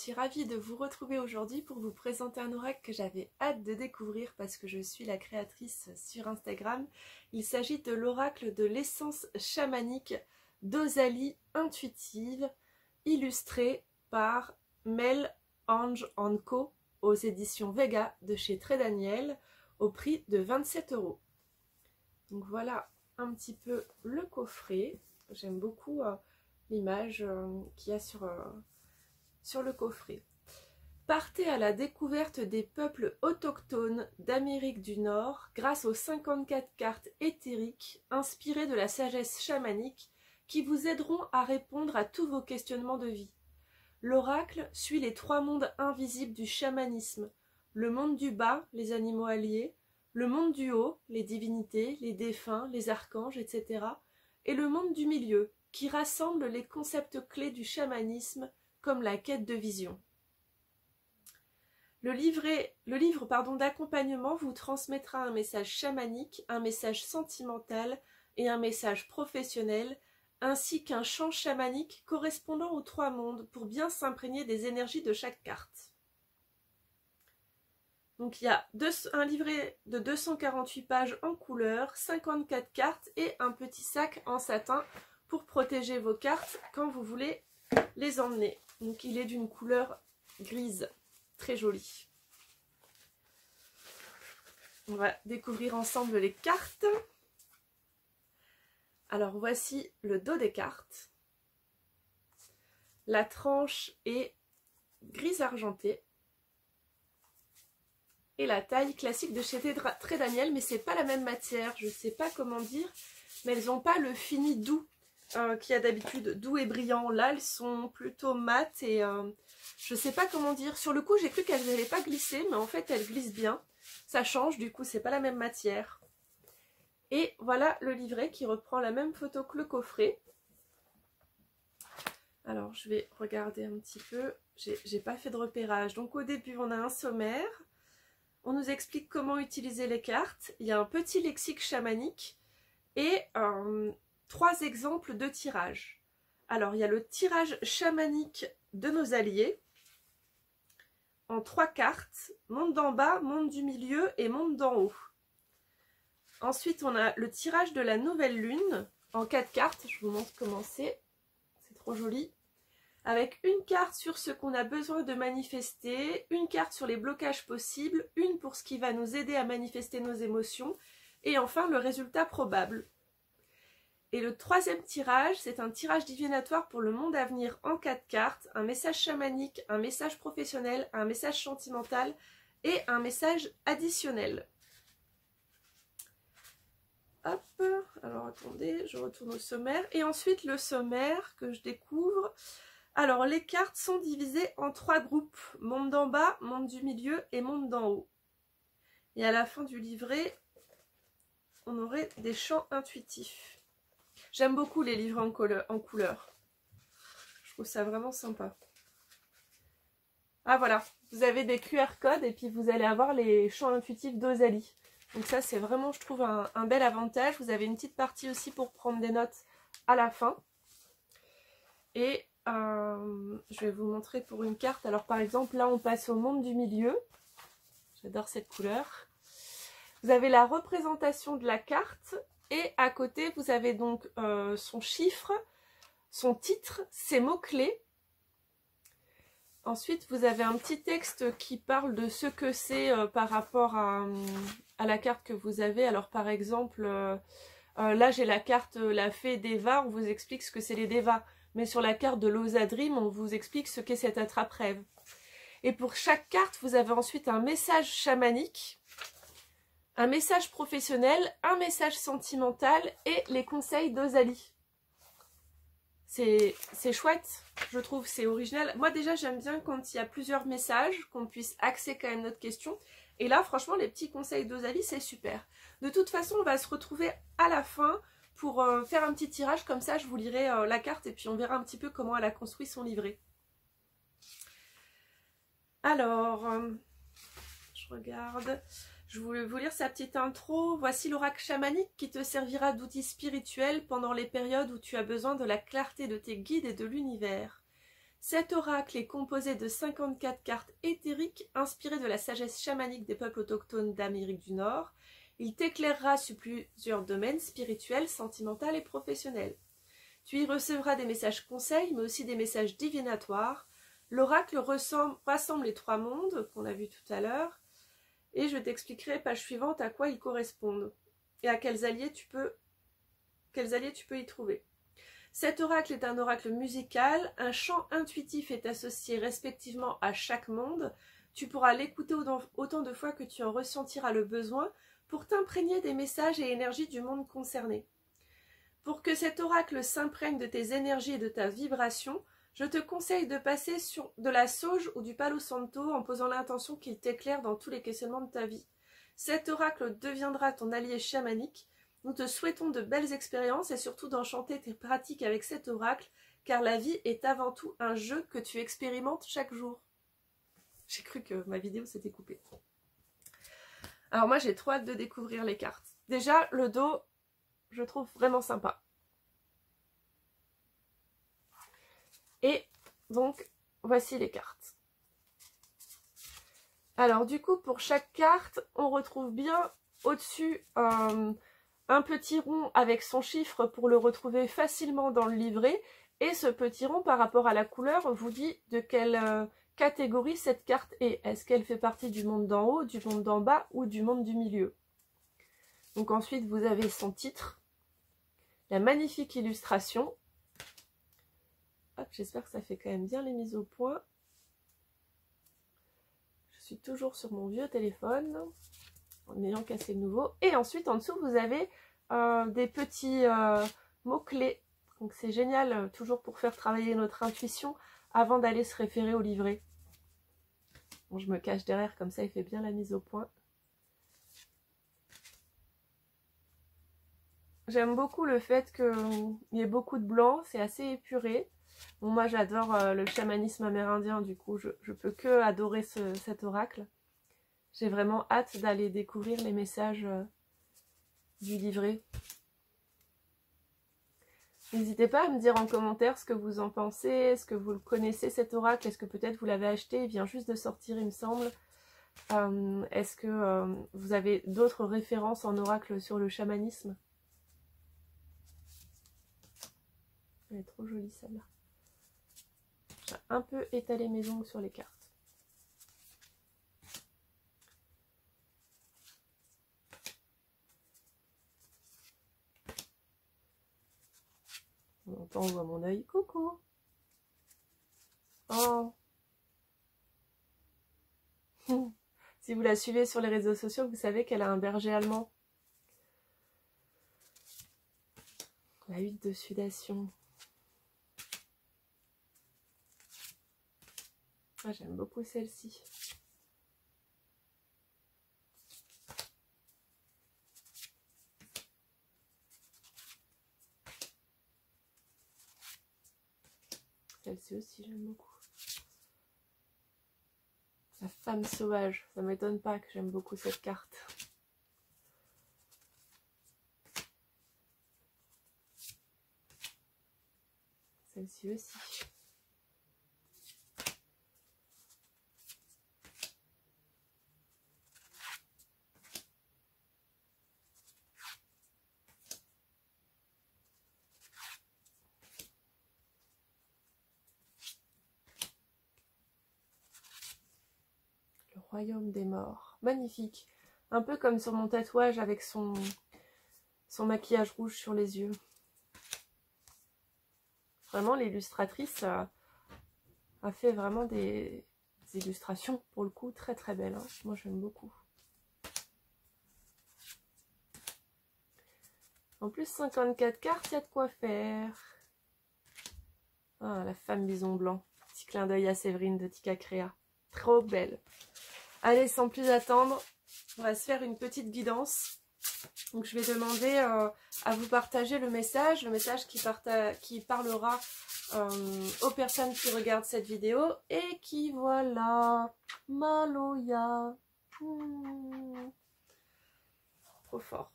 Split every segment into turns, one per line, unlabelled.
suis ravie de vous retrouver aujourd'hui pour vous présenter un oracle que j'avais hâte de découvrir parce que je suis la créatrice sur Instagram. Il s'agit de l'oracle de l'essence chamanique d'Osalie Intuitive, illustré par Mel Ange Co aux éditions Vega de chez Très Daniel au prix de 27 €. Donc voilà un petit peu le coffret. J'aime beaucoup l'image qu'il y a sur le coffret. Partez à la découverte des peuples autochtones d'Amérique du Nord grâce aux 54 cartes éthériques inspirées de la sagesse chamanique qui vous aideront à répondre à tous vos questionnements de vie. L'oracle suit les 3 mondes invisibles du chamanisme, le monde du bas, les animaux alliés, le monde du haut, les divinités, les défunts, les archanges, etc. et le monde du milieu, qui rassemble les concepts clés du chamanisme comme la quête de vision. Le livre d'accompagnement vous transmettra un message chamanique, un message sentimental et un message professionnel, ainsi qu'un chant chamanique correspondant aux 3 mondes pour bien s'imprégner des énergies de chaque carte. Donc il y a un livret de 248 pages en couleur, 54 cartes et un petit sac en satin pour protéger vos cartes quand vous voulez les emmener. Donc il est d'une couleur grise, très jolie. On va découvrir ensemble les cartes. Alors voici le dos des cartes. La tranche est grise argentée. Et la taille classique de chez Très Daniel, mais c'est pas la même matière, je sais pas comment dire, mais elles n'ont pas le fini doux qu'il y a d'habitude, doux et brillant. Là, elles sont plutôt mates et je sais pas comment dire. Sur le coup, j'ai cru qu'elles n'allaient pas glisser, mais en fait, elles glissent bien. Ça change, du coup, c'est pas la même matière. Et voilà le livret qui reprend la même photo que le coffret. Alors, je vais regarder un petit peu. J'ai pas fait de repérage. Donc, au début, on a un sommaire. On nous explique comment utiliser les cartes. Il y a un petit lexique chamanique et 3 exemples de tirage. Alors, il y a le tirage chamanique de nos alliés en 3 cartes, monde d'en bas, monde du milieu et monde d'en haut. Ensuite, on a le tirage de la nouvelle lune en 4 cartes. Je vous montre comment c'est trop joli. Avec une carte sur ce qu'on a besoin de manifester, une carte sur les blocages possibles, une pour ce qui va nous aider à manifester nos émotions, et enfin le résultat probable. Et le 3e tirage, c'est un tirage divinatoire pour le monde à venir en 4 cartes, un message chamanique, un message professionnel, un message sentimental et un message additionnel. Hop, alors attendez, je retourne au sommaire. Et ensuite le sommaire que je découvre. Alors, les cartes sont divisées en 3 groupes, monde d'en bas, monde du milieu et monde d'en haut. Et à la fin du livret, on aurait des chants intuitifs. J'aime beaucoup les livres en couleur. Je trouve ça vraiment sympa. Ah voilà, vous avez des QR codes et puis vous allez avoir les chants intuitifs d'Osalie. Donc ça, c'est vraiment, je trouve, un bel avantage. Vous avez une petite partie aussi pour prendre des notes à la fin. Et je vais vous montrer pour une carte. Alors par exemple, là on passe au monde du milieu. J'adore cette couleur. Vous avez la représentation de la carte et à côté vous avez donc son chiffre, son titre, ses mots-clés. Ensuite vous avez un petit texte qui parle de ce que c'est par rapport à la carte que vous avez. Alors par exemple, là j'ai la carte la fée Deva, on vous explique ce que c'est les Devas. Mais sur la carte de l'Osa Dream, on vous explique ce qu'est cette attrape-rêve. Et pour chaque carte, vous avez ensuite un message chamanique, un message professionnel, un message sentimental et les conseils d'Osalie. C'est chouette, je trouve, c'est original. Moi déjà, j'aime bien quand il y a plusieurs messages, qu'on puisse axer quand même notre question. Et là, franchement, les petits conseils d'Osalie, c'est super. De toute façon, on va se retrouver à la fin pour faire un petit tirage, comme ça je vous lirai la carte et puis on verra un petit peu comment elle a construit son livret. Alors, je regarde, je voulais vous lire sa petite intro. Voici l'oracle chamanique qui te servira d'outil spirituel pendant les périodes où tu as besoin de la clarté de tes guides et de l'univers. Cet oracle est composé de 54 cartes éthériques inspirées de la sagesse chamanique des peuples autochtones d'Amérique du Nord. Il t'éclairera sur plusieurs domaines spirituels, sentimentaux et professionnels. Tu y recevras des messages conseils, mais aussi des messages divinatoires. L'oracle rassemble les 3 mondes qu'on a vus tout à l'heure, et je t'expliquerai, page suivante, à quoi ils correspondent et à quels alliés tu peux y trouver. Cet oracle est un oracle musical, un chant intuitif est associé respectivement à chaque monde. Tu pourras l'écouter autant de fois que tu en ressentiras le besoin pour t'imprégner des messages et énergies du monde concerné. Pour que cet oracle s'imprègne de tes énergies et de ta vibration, je te conseille de passer sur de la sauge ou du palo santo en posant l'intention qu'il t'éclaire dans tous les questionnements de ta vie. Cet oracle deviendra ton allié chamanique. Nous te souhaitons de belles expériences et surtout d'enchanter tes pratiques avec cet oracle, car la vie est avant tout un jeu que tu expérimentes chaque jour. J'ai cru que ma vidéo s'était coupée. Alors moi j'ai trop hâte de découvrir les cartes. Déjà le dos, je trouve vraiment sympa. Et donc voici les cartes. Alors du coup pour chaque carte, on retrouve bien au-dessus un petit rond avec son chiffre pour le retrouver facilement dans le livret. Et ce petit rond par rapport à la couleur vous dit de quelle catégorie cette carte est. Est-ce qu'elle fait partie du monde d'en haut, du monde d'en bas ou du monde du milieu? Donc ensuite vous avez son titre, la magnifique illustration. J'espère que ça fait quand même bien les mises au point. Je suis toujours sur mon vieux téléphone en ayant cassé le nouveau. Et ensuite en dessous vous avez des petits mots-clés. Donc c'est génial, toujours pour faire travailler notre intuition avant d'aller se référer au livret. Bon, je me cache derrière, comme ça il fait bien la mise au point. J'aime beaucoup le fait qu'il y ait beaucoup de blanc, c'est assez épuré. Bon, moi j'adore le chamanisme amérindien, du coup je peux que adorer cet oracle. J'ai vraiment hâte d'aller découvrir les messages du livret. N'hésitez pas à me dire en commentaire ce que vous en pensez. Est-ce que vous le connaissez cet oracle? Est-ce que peut-être vous l'avez acheté? Il vient juste de sortir il me semble. Est-ce que vous avez d'autres références en oracle sur le chamanisme? Elle est trop jolie celle-là. J'ai un peu étalé mes ongles sur les cartes. On entend, on voit mon œil. Coucou. Oh. Si vous la suivez sur les réseaux sociaux, vous savez qu'elle a un berger allemand. La hutte de sudation. Ah, j'aime beaucoup celle-ci. Celle-ci aussi, j'aime beaucoup. La femme sauvage, ça ne m'étonne pas que j'aime beaucoup cette carte. Celle-ci aussi. Royaume des morts. Magnifique. Un peu comme sur mon tatouage avec son maquillage rouge sur les yeux. Vraiment, l'illustratrice a fait vraiment des illustrations, pour le coup, très très belles. Hein. Moi, j'aime beaucoup. En plus, 54 cartes, il y a de quoi faire. Ah, la femme bison blanc. Petit clin d'œil à Séverine de Tika Créa. Trop belle. Allez, sans plus attendre, on va se faire une petite guidance. Donc je vais demander à vous partager le message qui parlera aux personnes qui regardent cette vidéo et qui, voilà, Maloya. Trop fort.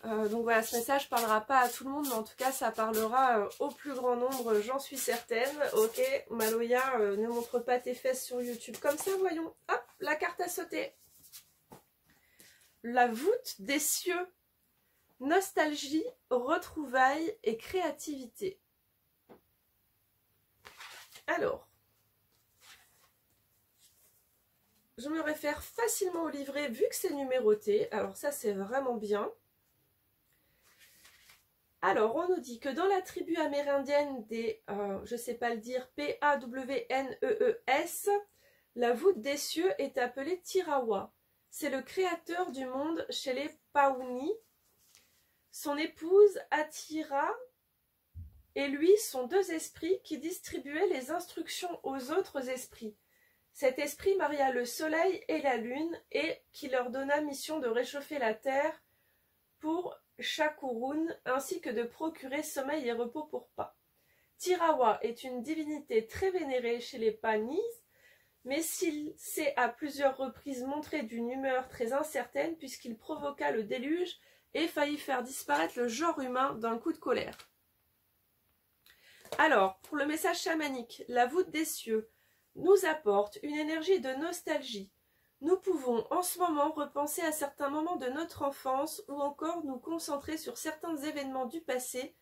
Donc voilà, ce message parlera pas à tout le monde, mais en tout cas ça parlera au plus grand nombre, j'en suis certaine. Ok, Maloya, ne montre pas tes fesses sur YouTube. Comme ça, voyons. Hop, la carte a sauté. La voûte des cieux. Nostalgie, retrouvailles et créativité. Alors, je me réfère facilement au livret vu que c'est numéroté. Alors ça, c'est vraiment bien. Alors, on nous dit que dans la tribu amérindienne des, je ne sais pas le dire, P-A-W-N-E-E-S, la voûte des cieux est appelée Tirawa. C'est le créateur du monde chez les Pauni. Son épouse Atira et lui sont deux esprits qui distribuaient les instructions aux autres esprits. Cet esprit maria le soleil et la lune et qui leur donna mission de réchauffer la terre pour Shakurun, ainsi que de procurer sommeil et repos pour Pa. Tirawa est une divinité très vénérée chez les Panis, mais s'il s'est à plusieurs reprises montré d'une humeur très incertaine puisqu'il provoqua le déluge et faillit faire disparaître le genre humain d'un coup de colère. Alors, pour le message chamanique, la voûte des cieux nous apporte une énergie de nostalgie. Nous pouvons en ce moment repenser à certains moments de notre enfance ou encore nous concentrer sur certains événements du passé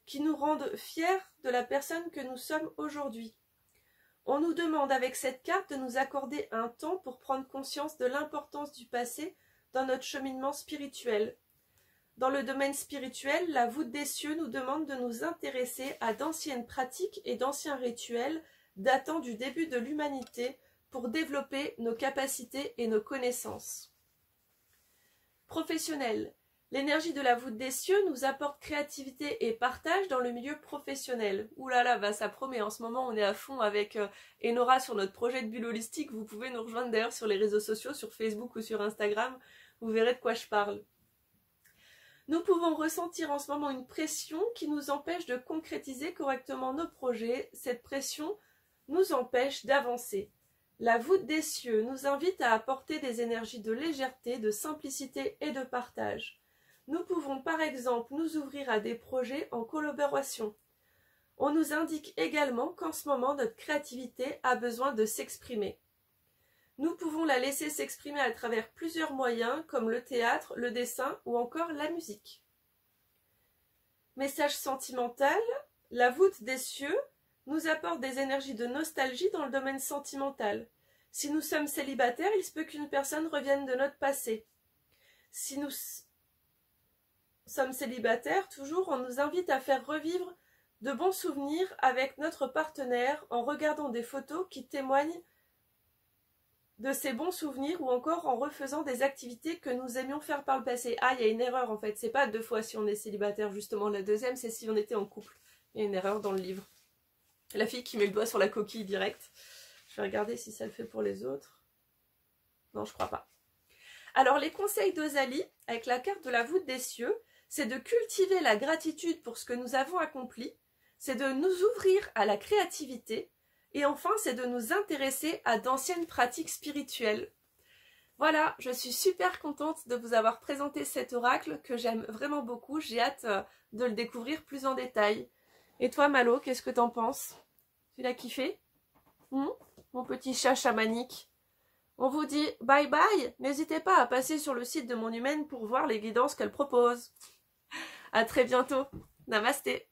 qui nous rendent fiers de la personne que nous sommes aujourd'hui. On nous demande avec cette carte de nous accorder un temps pour prendre conscience de l'importance du passé dans notre cheminement spirituel. Dans le domaine spirituel, la voûte des cieux nous demande de nous intéresser à d'anciennes pratiques et d'anciens rituels datant du début de l'humanité pour développer nos capacités et nos connaissances. Professionnel. L'énergie de la voûte des cieux nous apporte créativité et partage dans le milieu professionnel. Ouh là là, bah ça promet, en ce moment on est à fond avec Enora sur notre projet de bulle holistique. Vous pouvez nous rejoindre d'ailleurs sur les réseaux sociaux, sur Facebook ou sur Instagram, vous verrez de quoi je parle. Nous pouvons ressentir en ce moment une pression qui nous empêche de concrétiser correctement nos projets. Cette pression nous empêche d'avancer. La voûte des cieux nous invite à apporter des énergies de légèreté, de simplicité et de partage. Nous pouvons par exemple nous ouvrir à des projets en collaboration. On nous indique également qu'en ce moment notre créativité a besoin de s'exprimer. Nous pouvons la laisser s'exprimer à travers plusieurs moyens comme le théâtre, le dessin ou encore la musique. Message sentimental, la voûte des cieux nous apporte des énergies de nostalgie dans le domaine sentimental. Si nous sommes célibataires, il se peut qu'une personne revienne de notre passé. Si nous sommes célibataires, toujours, on nous invite à faire revivre de bons souvenirs avec notre partenaire en regardant des photos qui témoignent de ces bons souvenirs ou encore en refaisant des activités que nous aimions faire par le passé. Ah, il y a une erreur en fait, c'est pas 2 fois si on est célibataire, justement. La deuxième, c'est si on était en couple. Il y a une erreur dans le livre. La fille qui met le doigt sur la coquille direct. Je vais regarder si ça le fait pour les autres. Non, je crois pas. Alors, les conseils d'Ozali, avec la carte de la voûte des cieux, c'est de cultiver la gratitude pour ce que nous avons accompli, c'est de nous ouvrir à la créativité, et enfin, c'est de nous intéresser à d'anciennes pratiques spirituelles. Voilà, je suis super contente de vous avoir présenté cet oracle que j'aime vraiment beaucoup. J'ai hâte de le découvrir plus en détail. Et toi, Malo, qu'est-ce que t'en penses? Tu l'as kiffé? Mon petit chat chamanique. On vous dit bye bye. N'hésitez pas à passer sur le site de Mon Humaine pour voir les guidances qu'elle propose. À très bientôt. Namasté.